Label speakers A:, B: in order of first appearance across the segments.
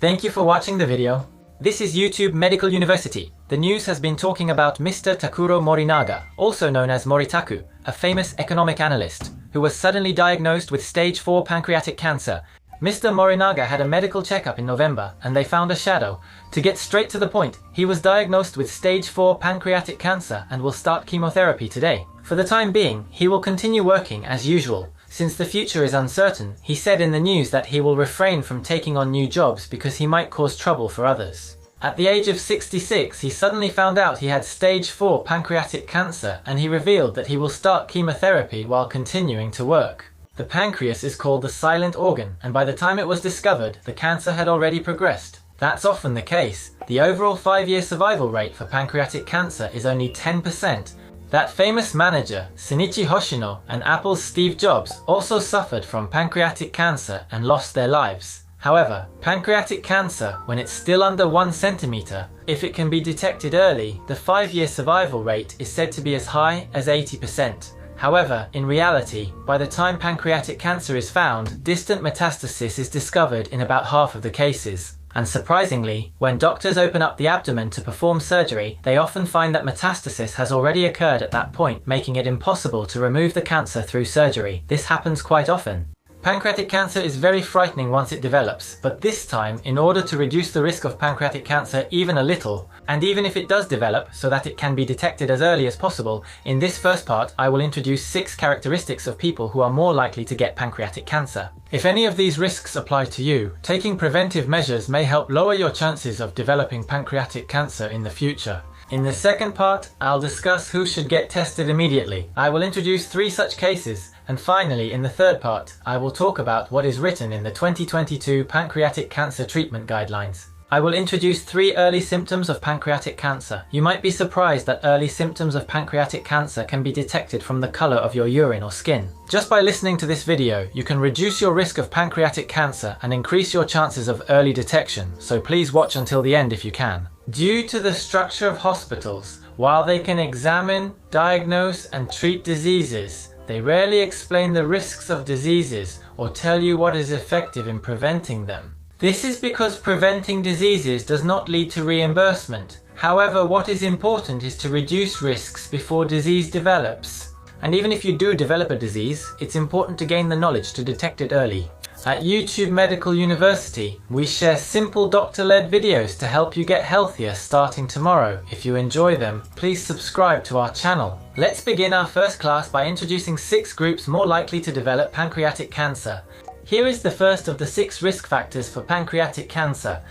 A: Thank you for watching the video. This is YouTube Medical University. The news has been talking about Mr. Takuro Morinaga, also known as Moritaku, a famous economic analyst, who was suddenly diagnosed with stage 4 pancreatic cancer. Mr. Morinaga had a medical checkup in November and they found a shadow. To get straight to the point, he was diagnosed with stage 4 pancreatic cancer and will start chemotherapy today. For the time being, he will continue working as usual. Since the future is uncertain, he said in the news that he will refrain from taking on new jobs because he might cause trouble for others. At the age of 66, he suddenly found out he had stage 4 pancreatic cancer and he revealed that he will start chemotherapy while continuing to work. The pancreas is called the silent organ, and by the time it was discovered, the cancer had already progressed. That's often the case. The overall 5-year survival rate for pancreatic cancer is only 10%. That famous manager, Shinichi Hoshino, and Apple's Steve Jobs also suffered from pancreatic cancer and lost their lives. However, pancreatic cancer, when it's still under 1 centimeter, if it can be detected early, the 5-year survival rate is said to be as high as 80%. However, in reality, by the time pancreatic cancer is found, distant metastasis is discovered in about half of the cases. And surprisingly, when doctors open up the abdomen to perform surgery, they often find that metastasis has already occurred at that point, making it impossible to remove the cancer through surgery. This happens quite often. Pancreatic cancer is very frightening once it develops, but this time, in order to reduce the risk of pancreatic cancer even a little, and even if it does develop so that it can be detected as early as possible, in this first part I will introduce 6 characteristics of people who are more likely to get pancreatic cancer. If any of these risks apply to you, taking preventive measures may help lower your chances of developing pancreatic cancer in the future. In the second part, I'll discuss who should get tested immediately. I will introduce 3 such cases. And finally, in the third part, I will talk about what is written in the 2022 Pancreatic Cancer Treatment Guidelines. I will introduce 3 early symptoms of pancreatic cancer. You might be surprised that early symptoms of pancreatic cancer can be detected from the color of your urine or skin. Just by listening to this video, you can reduce your risk of pancreatic cancer and increase your chances of early detection, so please watch until the end if you can. Due to the structure of hospitals, while they can examine, diagnose, and treat diseases, they rarely explain the risks of diseases or tell you what is effective in preventing them. This is because preventing diseases does not lead to reimbursement. However, what is important is to reduce risks before disease develops. And even if you do develop a disease, it's important to gain the knowledge to detect it early. At YouTube Medical University, we share simple doctor-led videos to help you get healthier starting tomorrow. If you enjoy them, please subscribe to our channel. Let's begin our first class by introducing 6 groups more likely to develop pancreatic cancer. Here is the first of the 6 risk factors for pancreatic cancer.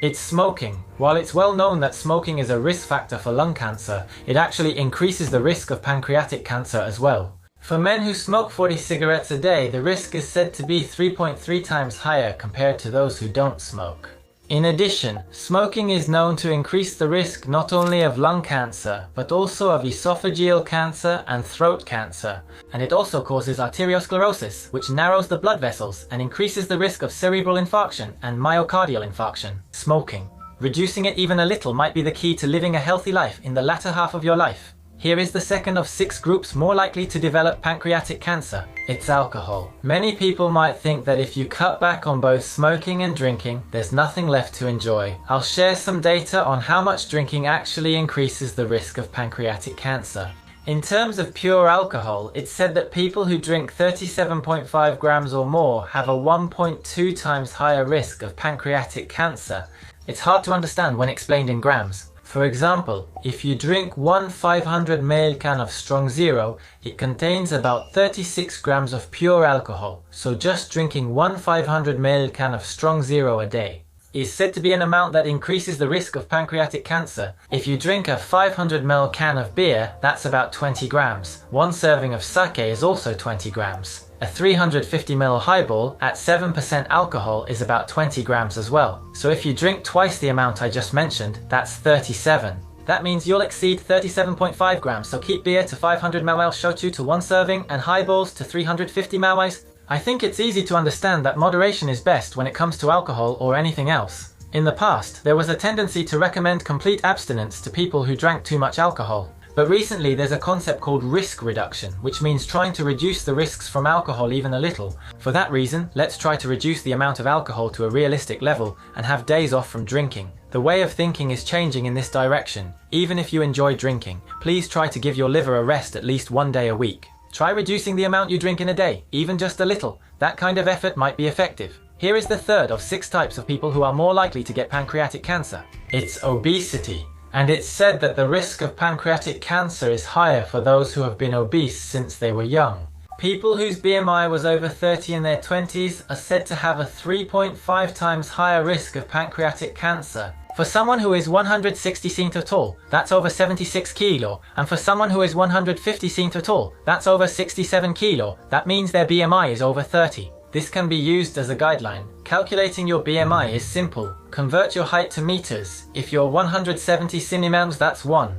A: It's smoking. While it's well known that smoking is a risk factor for lung cancer, it actually increases the risk of pancreatic cancer as well. For men who smoke 40 cigarettes a day, the risk is said to be 3.3 times higher compared to those who don't smoke. In addition, smoking is known to increase the risk not only of lung cancer, but also of esophageal cancer and throat cancer. And it also causes arteriosclerosis, which narrows the blood vessels and increases the risk of cerebral infarction and myocardial infarction. Smoking. Reducing it even a little might be the key to living a healthy life in the latter half of your life. Here is the second of 6 groups more likely to develop pancreatic cancer. It's alcohol. Many people might think that if you cut back on both smoking and drinking, there's nothing left to enjoy. I'll share some data on how much drinking actually increases the risk of pancreatic cancer. In terms of pure alcohol, it's said that people who drink 37.5 grams or more have a 1.2 times higher risk of pancreatic cancer. It's hard to understand when explained in grams. For example, if you drink 1 500 ml can of Strong Zero, it contains about 36 grams of pure alcohol, so just drinking 1 500 ml can of Strong Zero a day is said to be an amount that increases the risk of pancreatic cancer. If you drink a 500 ml can of beer, that's about 20 grams. 1 serving of sake is also 20 grams. A 350 ml highball at 7% alcohol is about 20 grams as well. So if you drink twice the amount I just mentioned, that's 37. That means you'll exceed 37.5 grams, so keep beer to 500 ml, shochu to 1 serving, and highballs to 350 ml. I think it's easy to understand that moderation is best when it comes to alcohol or anything else. In the past, there was a tendency to recommend complete abstinence to people who drank too much alcohol. But recently there's a concept called risk reduction, which means trying to reduce the risks from alcohol even a little. For that reason, let's try to reduce the amount of alcohol to a realistic level and have days off from drinking. The way of thinking is changing in this direction. Even if you enjoy drinking, please try to give your liver a rest at least 1 day a week. Try reducing the amount you drink in a day, even just a little. That kind of effort might be effective. Here is the third of 6 types of people who are more likely to get pancreatic cancer. It's obesity. And it's said that the risk of pancreatic cancer is higher for those who have been obese since they were young. People whose BMI was over 30 in their 20s are said to have a 3.5 times higher risk of pancreatic cancer. For someone who is 160 cm tall, that's over 76 kg, and for someone who is 150 cm tall, that's over 67 kg. That means their BMI is over 30. This can be used as a guideline. Calculating your BMI is simple. Convert your height to meters. If you're 170 cm, that's 1.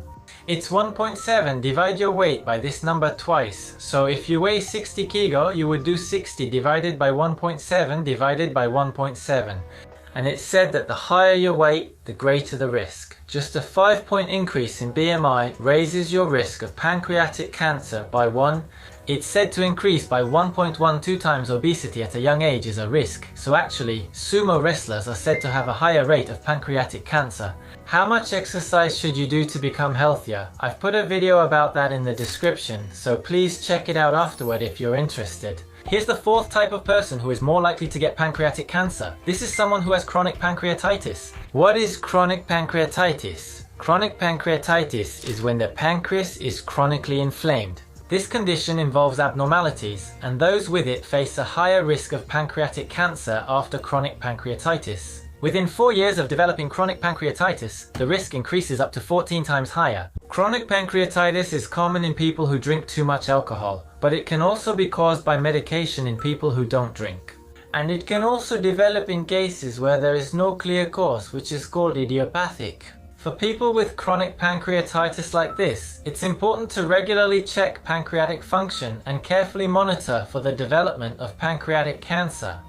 A: It's 1.7. Divide your weight by this number twice. So if you weigh 60 kg, you would do 60 divided by 1.7 divided by 1.7. And it's said that the higher your weight, the greater the risk. Just a 5-point increase in BMI raises your risk of pancreatic cancer by 1. It's said to increase by 1.12 times. Obesity at a young age is a risk, so actually, sumo wrestlers are said to have a higher rate of pancreatic cancer. How much exercise should you do to become healthier? I've put a video about that in the description, so please check it out afterward if you're interested. Here's the fourth type of person who is more likely to get pancreatic cancer. This is someone who has chronic pancreatitis. What is chronic pancreatitis? Chronic pancreatitis is when the pancreas is chronically inflamed. This condition involves abnormalities, and those with it face a higher risk of pancreatic cancer after chronic pancreatitis. Within 4 years of developing chronic pancreatitis, the risk increases up to 14 times higher. Chronic pancreatitis is common in people who drink too much alcohol, but it can also be caused by medication in people who don't drink. And it can also develop in cases where there is no clear cause, which is called idiopathic. For people with chronic pancreatitis like this, it's important to regularly check pancreatic function and carefully monitor for the development of pancreatic cancer.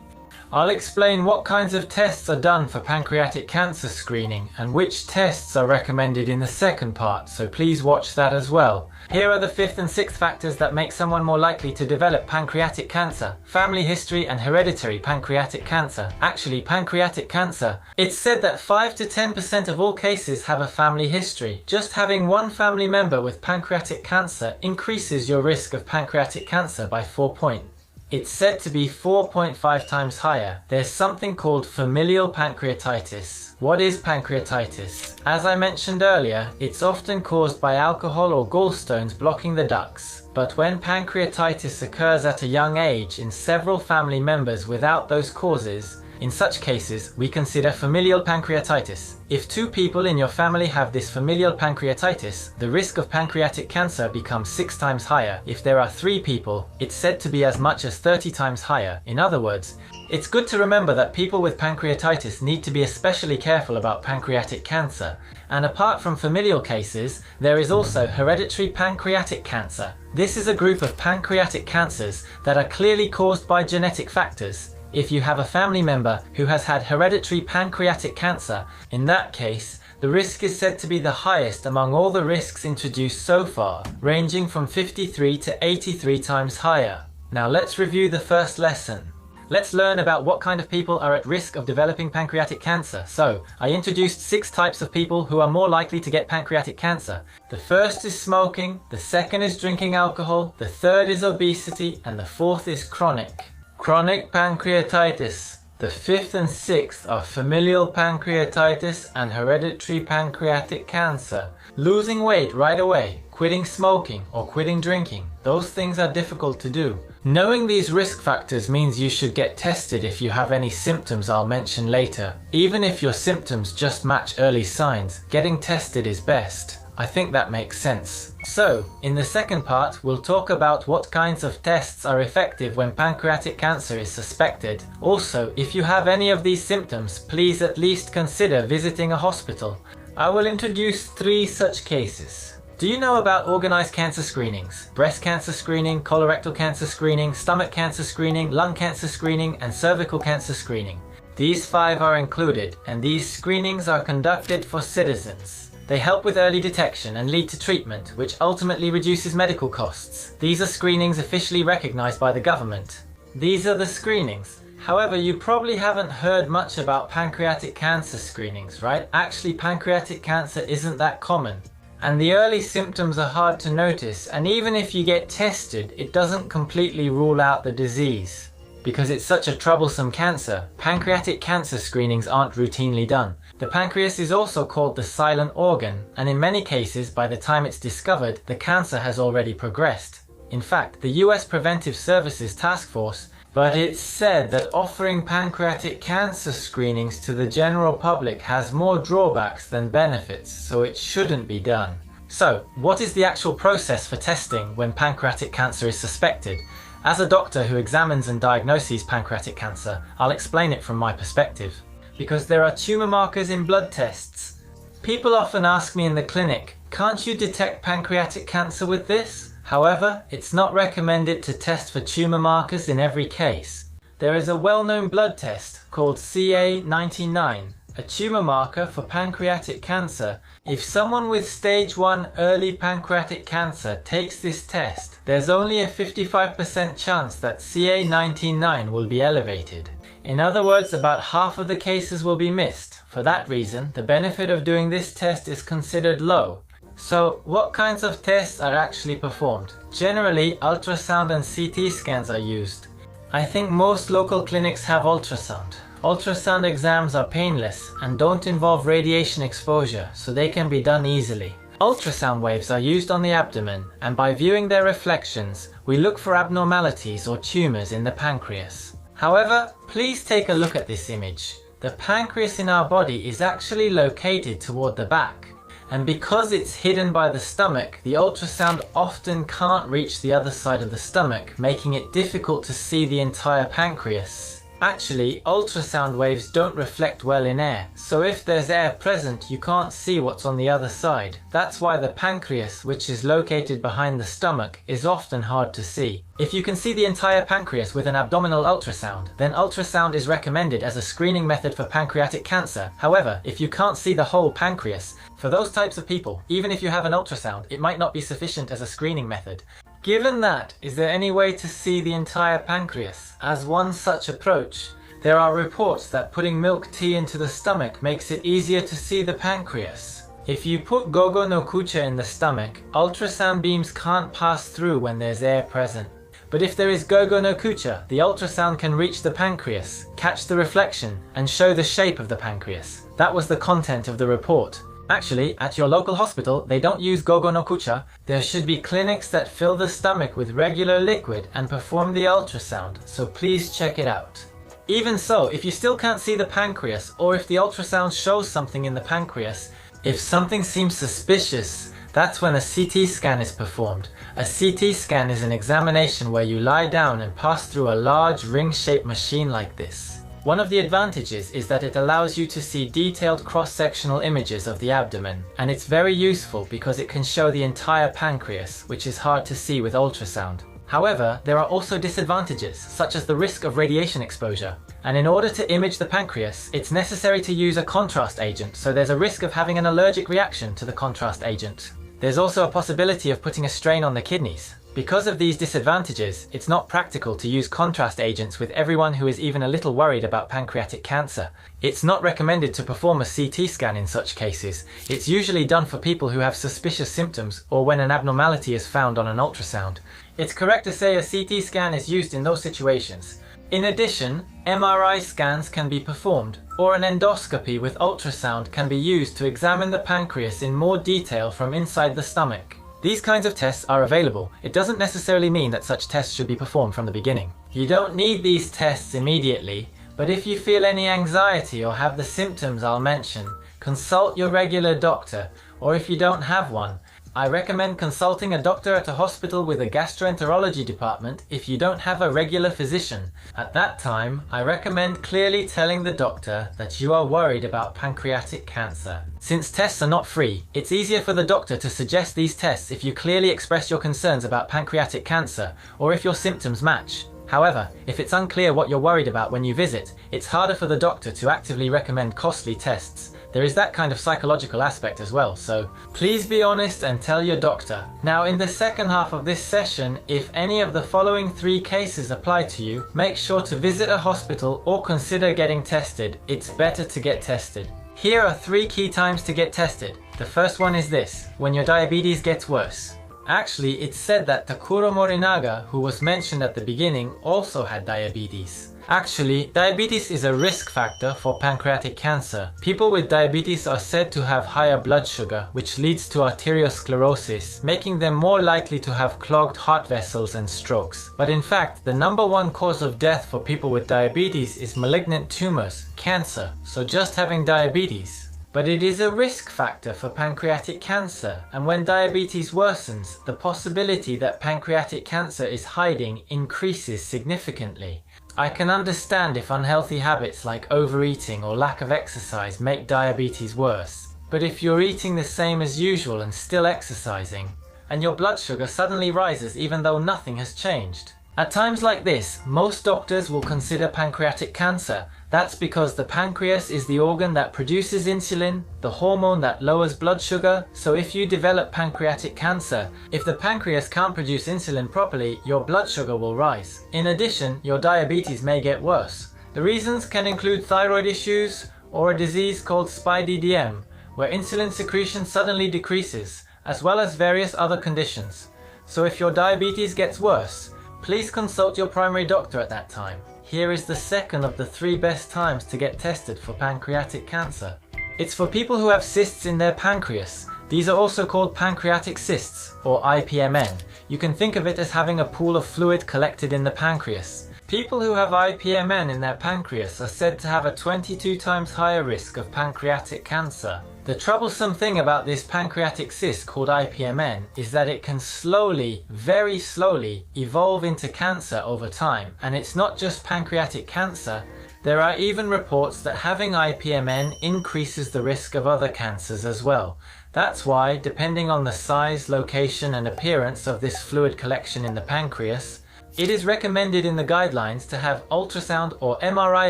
A: I'll explain what kinds of tests are done for pancreatic cancer screening and which tests are recommended in the second part, so please watch that as well. Here are the 5th and 6th factors that make someone more likely to develop pancreatic cancer. Family history and hereditary pancreatic cancer. Actually, pancreatic cancer. It's said that 5 to 10% of all cases have a family history. Just having one family member with pancreatic cancer increases your risk of pancreatic cancer by 4 points. It's said to be 4.5 times higher. There's something called familial pancreatitis. What is pancreatitis? As I mentioned earlier, it's often caused by alcohol or gallstones blocking the ducts. But when pancreatitis occurs at a young age in several family members without those causes, in such cases, we consider familial pancreatitis. If 2 people in your family have this familial pancreatitis, the risk of pancreatic cancer becomes 6 times higher. If there are 3 people, it's said to be as much as 30 times higher. In other words, it's good to remember that people with pancreatitis need to be especially careful about pancreatic cancer. And apart from familial cases, there is also hereditary pancreatic cancer. This is a group of pancreatic cancers that are clearly caused by genetic factors. If you have a family member who has had hereditary pancreatic cancer, in that case, the risk is said to be the highest among all the risks introduced so far, ranging from 53 to 83 times higher. Now let's review the first lesson. Let's learn about what kind of people are at risk of developing pancreatic cancer. So, I introduced 6 types of people who are more likely to get pancreatic cancer. The first is smoking, the second is drinking alcohol, the third is obesity, and the fourth is chronic pancreatitis. The 5th and 6th are familial pancreatitis and hereditary pancreatic cancer. Losing weight right away, quitting smoking or quitting drinking, those things are difficult to do. Knowing these risk factors means you should get tested if you have any symptoms I'll mention later. Even if your symptoms just match early signs, getting tested is best. I think that makes sense. So, in the second part, we'll talk about what kinds of tests are effective when pancreatic cancer is suspected. Also, if you have any of these symptoms, please at least consider visiting a hospital. I will introduce 3 such cases. Do you know about organized cancer screenings? Breast cancer screening, colorectal cancer screening, stomach cancer screening, lung cancer screening, and cervical cancer screening. These 5 are included, and these screenings are conducted for citizens. They help with early detection and lead to treatment, which ultimately reduces medical costs. These are screenings officially recognized by the government. These are the screenings. However, you probably haven't heard much about pancreatic cancer screenings, right? Actually, pancreatic cancer isn't that common. And the early symptoms are hard to notice, and even if you get tested, it doesn't completely rule out the disease. Because it's such a troublesome cancer, pancreatic cancer screenings aren't routinely done. The pancreas is also called the silent organ, and in many cases, by the time it's discovered, the cancer has already progressed. In fact, the US Preventive Services Task Force, but it's said that offering pancreatic cancer screenings to the general public has more drawbacks than benefits, so it shouldn't be done. So, what is the actual process for testing when pancreatic cancer is suspected? As a doctor who examines and diagnoses pancreatic cancer, I'll explain it from my perspective. Because there are tumor markers in blood tests. People often ask me in the clinic, can't you detect pancreatic cancer with this? However, it's not recommended to test for tumor markers in every case. There is a well-known blood test called CA-99, a tumor marker for pancreatic cancer. If someone with stage 1 early pancreatic cancer takes this test, there's only a 55% chance that CA-99 will be elevated. In other words, about half of the cases will be missed. For that reason, the benefit of doing this test is considered low. So, what kinds of tests are actually performed? Generally, ultrasound and CT scans are used. I think most local clinics have ultrasound. Ultrasound exams are painless and don't involve radiation exposure, so they can be done easily. Ultrasound waves are used on the abdomen, and by viewing their reflections, we look for abnormalities or tumors in the pancreas. However, please take a look at this image. The pancreas in our body is actually located toward the back. And because it's hidden by the stomach, the ultrasound often can't reach the other side of the stomach, making it difficult to see the entire pancreas. Actually, ultrasound waves don't reflect well in air, so if there's air present, you can't see what's on the other side. That's why the pancreas, which is located behind the stomach, is often hard to see. If you can see the entire pancreas with an abdominal ultrasound, then ultrasound is recommended as a screening method for pancreatic cancer. However, if you can't see the whole pancreas, for those types of people, even if you have an ultrasound, it might not be sufficient as a screening method. Given that, is there any way to see the entire pancreas? As one such approach, there are reports that putting milk tea into the stomach makes it easier to see the pancreas. If you put gogo no kucha in the stomach, ultrasound beams can't pass through when there's air present. But if there is gogo no kucha, the ultrasound can reach the pancreas, catch the reflection, and show the shape of the pancreas. That was the content of the report. Actually, at your local hospital, they don't use gogo no kucha. There should be clinics that fill the stomach with regular liquid and perform the ultrasound, so please check it out. Even so, if you still can't see the pancreas, or if the ultrasound shows something in the pancreas, if something seems suspicious, that's when a CT scan is performed. A CT scan is an examination where you lie down and pass through a large ring-shaped machine like this. One of the advantages is that it allows you to see detailed cross-sectional images of the abdomen, and it's very useful because it can show the entire pancreas, which is hard to see with ultrasound. However, there are also disadvantages, such as the risk of radiation exposure. And in order to image the pancreas, it's necessary to use a contrast agent, so there's a risk of having an allergic reaction to the contrast agent. There's also a possibility of putting a strain on the kidneys. Because of these disadvantages, it's not practical to use contrast agents with everyone who is even a little worried about pancreatic cancer. It's not recommended to perform a CT scan in such cases. It's usually done for people who have suspicious symptoms or when an abnormality is found on an ultrasound. It's correct to say a CT scan is used in those situations. In addition, MRI scans can be performed, or an endoscopy with ultrasound can be used to examine the pancreas in more detail from inside the stomach. These kinds of tests are available. It doesn't necessarily mean that such tests should be performed from the beginning. You don't need these tests immediately, but if you feel any anxiety or have the symptoms I'll mention, consult your regular doctor, or if you don't have one, I recommend consulting a doctor at a hospital with a gastroenterology department if you don't have a regular physician. At that time, I recommend clearly telling the doctor that you are worried about pancreatic cancer. Since tests are not free, it's easier for the doctor to suggest these tests if you clearly express your concerns about pancreatic cancer or if your symptoms match. However, if it's unclear what you're worried about when you visit, it's harder for the doctor to actively recommend costly tests. there is that kind of psychological aspect as well, so please be honest and tell your doctor. Now in the second half of this session, if any of the following 3 cases apply to you, make sure to visit a hospital or consider getting tested. It's better to get tested. Here are 3 key times to get tested. The first one is this: when your diabetes gets worse. Actually, it's said that Takuro Morinaga, who was mentioned at the beginning, also had diabetes. Actually, diabetes is a risk factor for pancreatic cancer. People with diabetes are said to have higher blood sugar, which leads to arteriosclerosis, making them more likely to have clogged heart vessels and strokes. But in fact, the #1 cause of death for people with diabetes is malignant tumors, cancer, so just having diabetes. But it is a risk factor for pancreatic cancer, and when diabetes worsens, the possibility that pancreatic cancer is hiding increases significantly. I can understand if unhealthy habits like overeating or lack of exercise make diabetes worse. But if you're eating the same as usual and still exercising, and your blood sugar suddenly rises even though nothing has changed. At times like this, most doctors will consider pancreatic cancer. That's because the pancreas is the organ that produces insulin, the hormone that lowers blood sugar. So if you develop pancreatic cancer, if the pancreas can't produce insulin properly, your blood sugar will rise. In addition, your diabetes may get worse. The reasons can include thyroid issues or a disease called SPIDDM, where insulin secretion suddenly decreases, as well as various other conditions. So if your diabetes gets worse, please consult your primary doctor at that time. Here is the second of the 3 best times to get tested for pancreatic cancer. It's for people who have cysts in their pancreas. These are also called pancreatic cysts, or IPMN. You can think of it as having a pool of fluid collected in the pancreas. People who have IPMN in their pancreas are said to have a 22 times higher risk of pancreatic cancer. The troublesome thing about this pancreatic cyst called IPMN is that it can slowly, very slowly, evolve into cancer over time. And it's not just pancreatic cancer. There are even reports that having IPMN increases the risk of other cancers as well. That's why, depending on the size, location, and appearance of this fluid collection in the pancreas, it is recommended in the guidelines to have ultrasound or MRI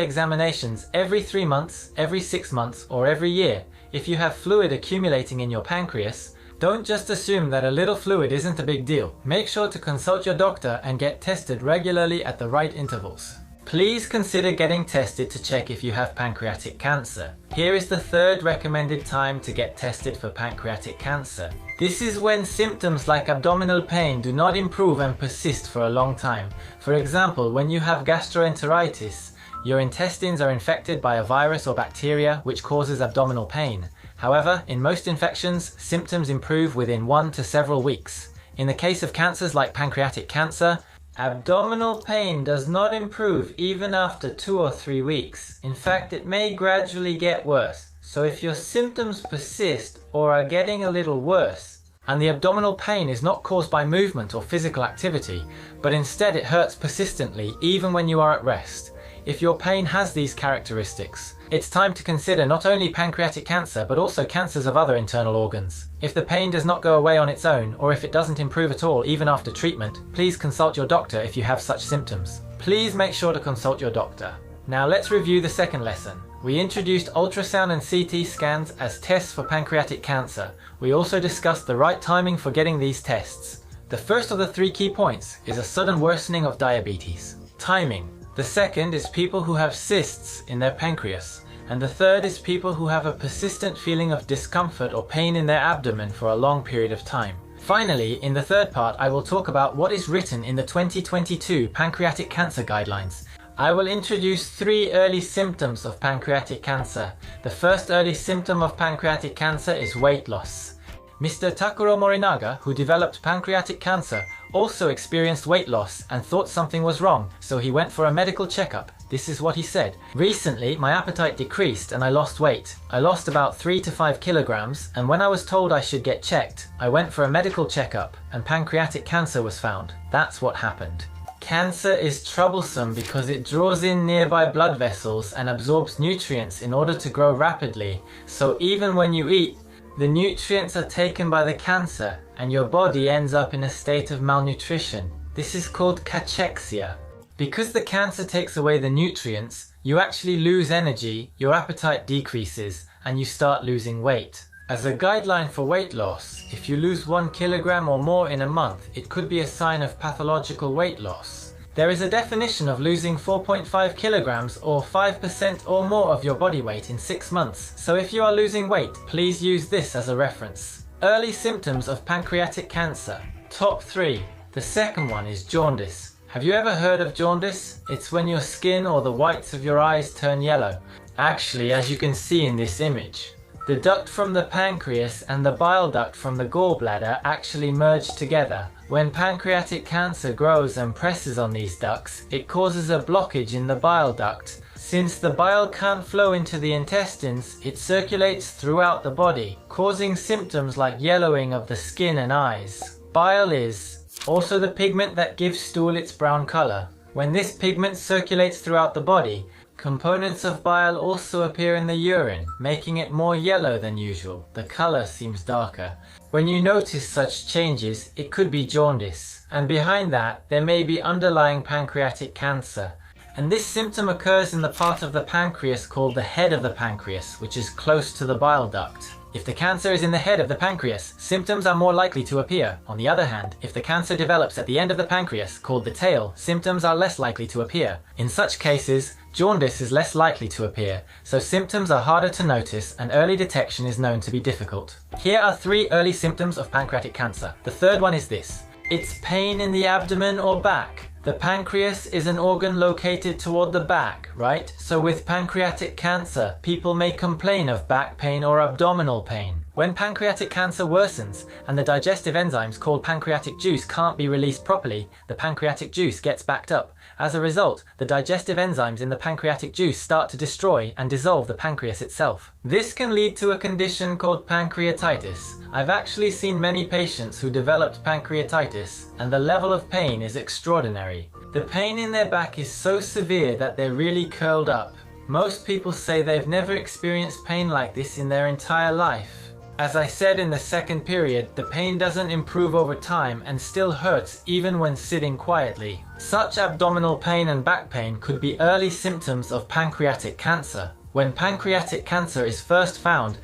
A: examinations every 3 months, every 6 months, or every year. If you have fluid accumulating in your pancreas, don't just assume that a little fluid isn't a big deal. Make sure to consult your doctor and get tested regularly at the right intervals. Please consider getting tested to check if you have pancreatic cancer. Here is the 3rd recommended time to get tested for pancreatic cancer. This is when symptoms like abdominal pain do not improve and persist for a long time. For example, when you have gastroenteritis, your intestines are infected by a virus or bacteria which causes abdominal pain. However, in most infections, symptoms improve within 1 to several weeks. In the case of cancers like pancreatic cancer, abdominal pain does not improve even after 2 or 3 weeks. In fact, it may gradually get worse. So if your symptoms persist or are getting a little worse, and the abdominal pain is not caused by movement or physical activity, but instead it hurts persistently even when you are at rest. If your pain has these characteristics, it's time to consider not only pancreatic cancer but also cancers of other internal organs. If the pain does not go away on its own, or if it doesn't improve at all even after treatment, please consult your doctor if you have such symptoms. Please make sure to consult your doctor. Now let's review the second lesson. We introduced ultrasound and CT scans as tests for pancreatic cancer. We also discussed the right timing for getting these tests. The first of the 3 key points is a sudden worsening of diabetes. Timing. The second is people who have cysts in their pancreas. And the third is people who have a persistent feeling of discomfort or pain in their abdomen for a long period of time. Finally, in the third part, I will talk about what is written in the 2022 Pancreatic Cancer Guidelines. I will introduce 3 early symptoms of pancreatic cancer. The first early symptom of pancreatic cancer is weight loss. Mr. Takuro Morinaga, who developed pancreatic cancer, also experienced weight loss and thought something was wrong, so he went for a medical checkup. This is what he said. Recently, my appetite decreased and I lost weight. I lost about 3 to 5 kilograms, and when I was told I should get checked, I went for a medical checkup and pancreatic cancer was found. That's what happened. Cancer is troublesome because it draws in nearby blood vessels and absorbs nutrients in order to grow rapidly. So even when you eat, the nutrients are taken by the cancer and your body ends up in a state of malnutrition. This is called cachexia. Because the cancer takes away the nutrients, you actually lose energy, your appetite decreases, and you start losing weight. As a guideline for weight loss, if you lose 1 kilogram or more in a month, it could be a sign of pathological weight loss. There is a definition of losing 4.5 kilograms or 5% or more of your body weight in 6 months, so if you are losing weight, please use this as a reference. Early symptoms of pancreatic cancer. Top 3. The second one is jaundice. Have you ever heard of jaundice? It's when your skin or the whites of your eyes turn yellow. Actually, as you can see in this image, the duct from the pancreas and the bile duct from the gallbladder actually merge together. When pancreatic cancer grows and presses on these ducts, it causes a blockage in the bile duct. Since the bile can't flow into the intestines, it circulates throughout the body, causing symptoms like yellowing of the skin and eyes. Bile is also the pigment that gives stool its brown color. When this pigment circulates throughout the body, components of bile also appear in the urine, making it more yellow than usual. The color seems darker. When you notice such changes, it could be jaundice, and behind that, there may be underlying pancreatic cancer. And this symptom occurs in the part of the pancreas called the head of the pancreas, which is close to the bile duct. If the cancer is in the head of the pancreas, symptoms are more likely to appear. On the other hand, if the cancer develops at the end of the pancreas, called the tail, symptoms are less likely to appear. In such cases, jaundice is less likely to appear, so symptoms are harder to notice and early detection is known to be difficult. Here are 3 early symptoms of pancreatic cancer. The third one is this. It's pain in the abdomen or back. The pancreas is an organ located toward the back, right? So with pancreatic cancer, people may complain of back pain or abdominal pain. When pancreatic cancer worsens and the digestive enzymes called pancreatic juice can't be released properly, the pancreatic juice gets backed up. As a result, the digestive enzymes in the pancreatic juice start to destroy and dissolve the pancreas itself. This can lead to a condition called pancreatitis. I've actually seen many patients who developed pancreatitis, and the level of pain is extraordinary. The pain in their back is so severe that they're really curled up. Most people say they've never experienced pain like this in their entire life. As I said in the second period, the pain doesn't improve over time and still hurts even when sitting quietly. Such abdominal pain and back pain could be early symptoms of pancreatic cancer. When pancreatic cancer is first found,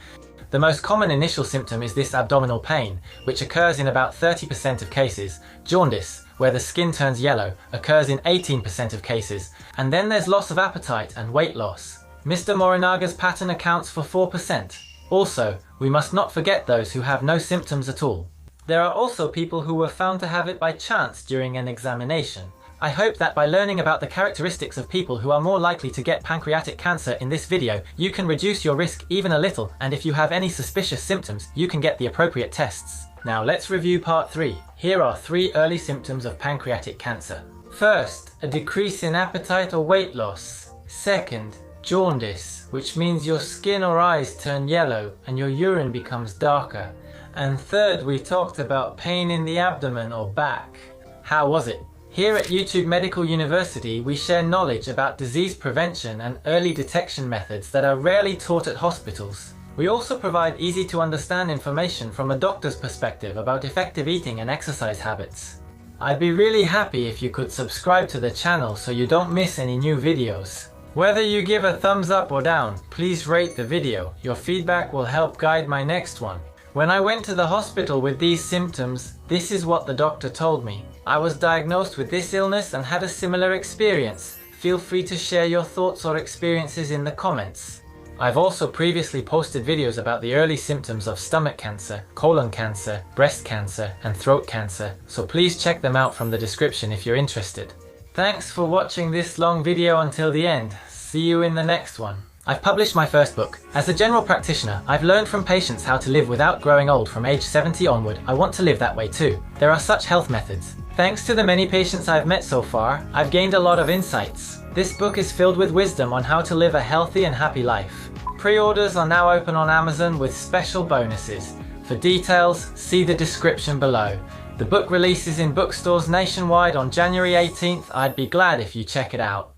A: the most common initial symptom is this abdominal pain, which occurs in about 30% of cases. Jaundice, where the skin turns yellow, occurs in 18% of cases. And then there's loss of appetite and weight loss. Mr. Morinaga's pattern accounts for 4%. Also, we must not forget those who have no symptoms at all. There are also people who were found to have it by chance during an examination. I hope that by learning about the characteristics of people who are more likely to get pancreatic cancer in this video, you can reduce your risk even a little, and if you have any suspicious symptoms, you can get the appropriate tests. Now let's review part 3. Here are 3 early symptoms of pancreatic cancer. First, a decrease in appetite or weight loss. Second, jaundice, which means your skin or eyes turn yellow and your urine becomes darker. And third, we talked about pain in the abdomen or back. How was it? Here at YouTube Medical University, we share knowledge about disease prevention and early detection methods that are rarely taught at hospitals. We also provide easy to understand information from a doctor's perspective about effective eating and exercise habits. I'd be really happy if you could subscribe to the channel so you don't miss any new videos. Whether you give a thumbs up or down, please rate the video. Your feedback will help guide my next one. When I went to the hospital with these symptoms, this is what the doctor told me. I was diagnosed with this illness and had a similar experience. Feel free to share your thoughts or experiences in the comments. I've also previously posted videos about the early symptoms of stomach cancer, colon cancer, breast cancer, and throat cancer, so please check them out from the description if you're interested. Thanks for watching this long video until the end. See you in the next one. I've published my first book. As a general practitioner, I've learned from patients how to live without growing old from age 70 onward. I want to live that way too. There are such health methods. Thanks to the many patients I've met so far, I've gained a lot of insights. This book is filled with wisdom on how to live a healthy and happy life. Pre-orders are now open on Amazon with special bonuses. For details, see the description below. The book releases in bookstores nationwide on January 18th. I'd be glad if you check it out.